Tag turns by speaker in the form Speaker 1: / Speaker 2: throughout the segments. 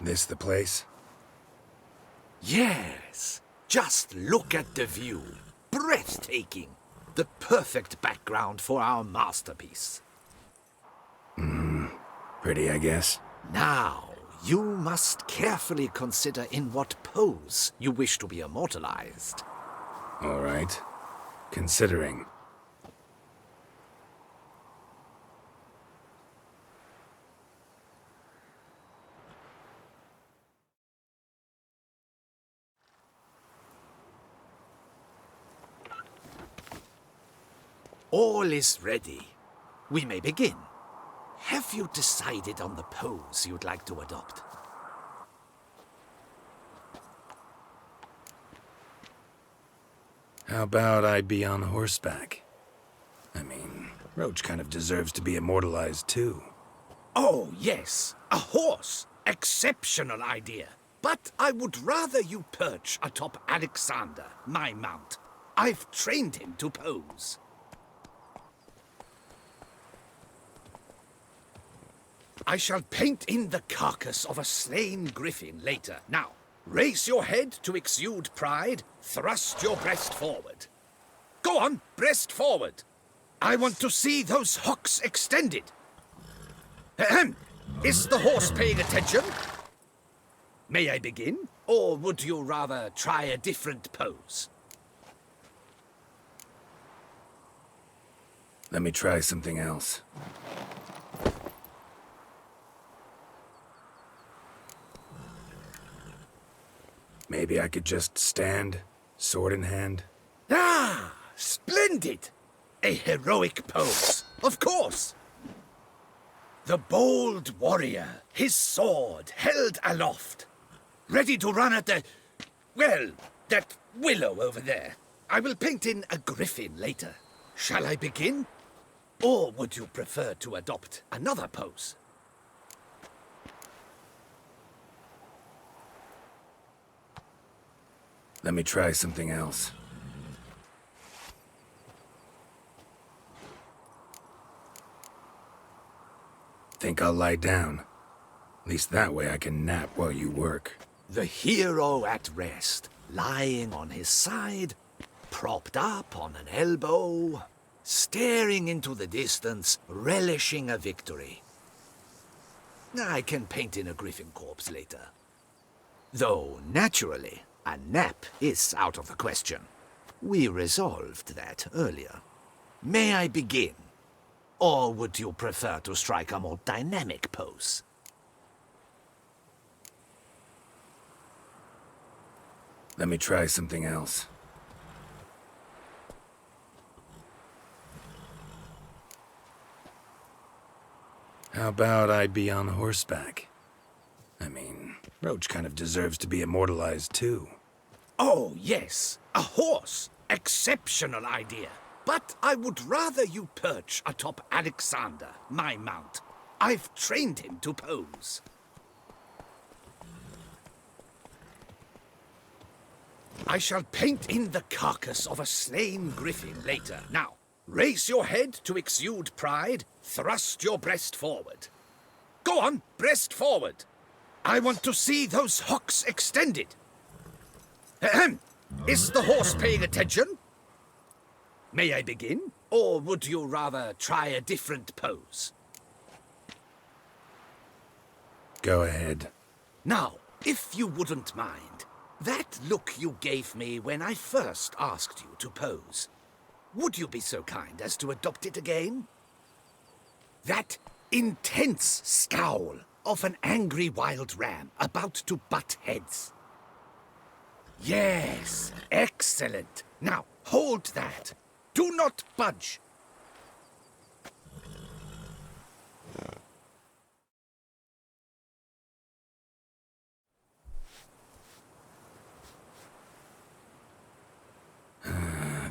Speaker 1: This the place?
Speaker 2: Yes. Just look at the view. Breathtaking. The perfect background for our masterpiece.
Speaker 1: Pretty, I guess.
Speaker 2: Now, you must carefully consider in what pose you wish to be immortalized.
Speaker 1: All right. Considering.
Speaker 2: All is ready. We may begin. Have you decided on the pose you'd like to adopt?
Speaker 1: How about I be on horseback? I mean, Roach kind of deserves to be immortalized too.
Speaker 2: Oh, yes. A horse. Exceptional idea. But I would rather you perch atop Alexander, my mount. I've trained him to pose. I shall paint in the carcass of a slain griffin later. Now, raise your head to exude pride. Thrust your breast forward. Go on, breast forward. I want to see those hocks extended. Ahem. Is the horse paying attention? May I begin? Or would you rather try a different pose?
Speaker 1: Let me try something else. Maybe I could just stand, sword in hand.
Speaker 2: Ah, splendid! A heroic pose, of course. The bold warrior, his sword held aloft, ready to run at that willow over there. I will paint in a griffin later. Shall I begin? Or would you prefer to adopt another pose?
Speaker 1: Let me try something else. Think I'll lie down. At least that way I can nap while you work.
Speaker 2: The hero at rest, lying on his side, propped up on an elbow, staring into the distance, relishing a victory. I can paint in a griffin corpse later. Though, naturally, a nap is out of the question. We resolved that earlier. May I begin? Or would you prefer to strike a more dynamic pose?
Speaker 1: Let me try something else. How about I be on horseback? I mean, Roach kind of deserves to be immortalized too.
Speaker 2: Oh, yes. A horse. Exceptional idea. But I would rather you perch atop Alexander, my mount. I've trained him to pose. I shall paint in the carcass of a slain griffin later. Now, raise your head to exude pride. Thrust your breast forward. Go on, breast forward. I want to see those hocks extended. Ahem. Is the horse paying attention? May I begin? Or would you rather try a different pose?
Speaker 1: Go ahead.
Speaker 2: Now, if you wouldn't mind, that look you gave me when I first asked you to pose, would you be so kind as to adopt it again? That intense scowl of an angry wild ram about to butt heads. Yes, excellent. Now, hold that. Do not budge.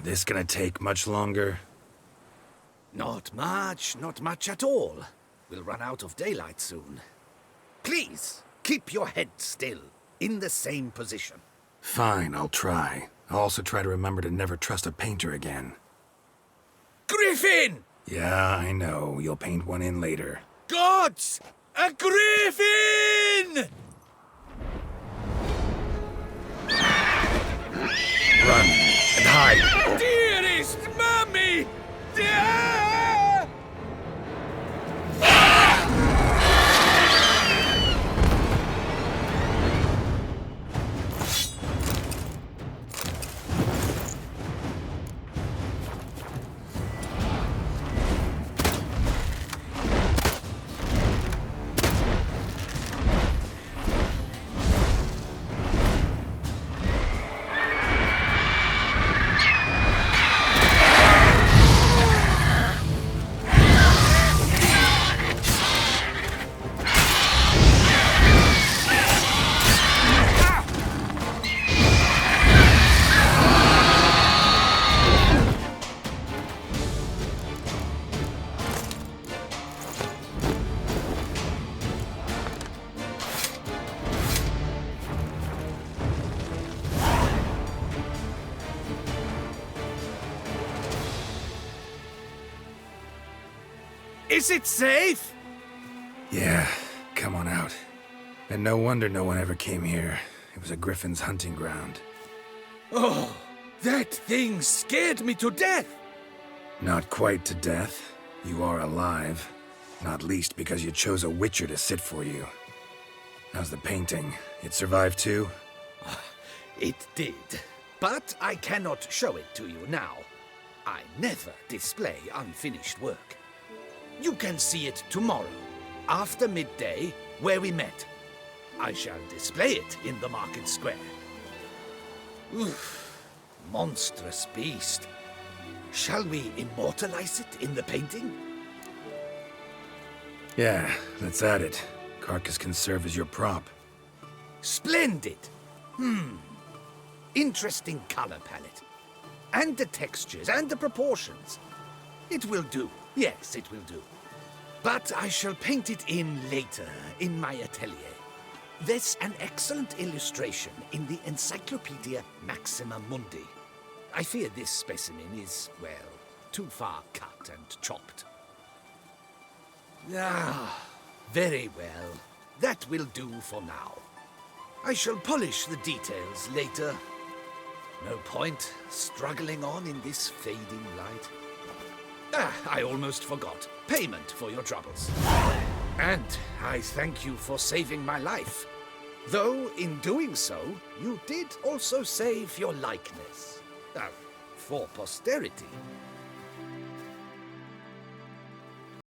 Speaker 1: This gonna take much longer?
Speaker 2: Not much at all. We'll run out of daylight soon. Please, keep your head still, in the same position.
Speaker 1: Fine, I'll try. I'll also try to remember to never trust a painter again.
Speaker 2: Griffin!
Speaker 1: Yeah, I know. You'll paint one in later.
Speaker 2: Gods! A griffin! My dearest mummy! Is it safe?
Speaker 1: Yeah, come on out. And no wonder no one ever came here. It was a griffin's hunting ground.
Speaker 2: Oh, that thing scared me to death!
Speaker 1: Not quite to death. You are alive. Not least because you chose a witcher to sit for you. How's the painting? It survived too?
Speaker 2: It did. But I cannot show it to you now. I never display unfinished work. You can see it tomorrow, after midday, where we met. I shall display it in the market square. Oof, monstrous beast. Shall we immortalize it in the painting?
Speaker 1: Yeah, let's add it. Carcass can serve as your prop.
Speaker 2: Splendid! Interesting color palette. And the textures and the proportions. It will do. Yes, it will do. But I shall paint it in later, in my atelier. There's an excellent illustration in the Encyclopedia Maxima Mundi. I fear this specimen is, well, too far cut and chopped. Ah, very well. That will do for now. I shall polish the details later. No point struggling on in this fading light. Ah, I almost forgot. Payment for your troubles. And I thank you for saving my life. Though, in doing so, you did also save your likeness. For posterity.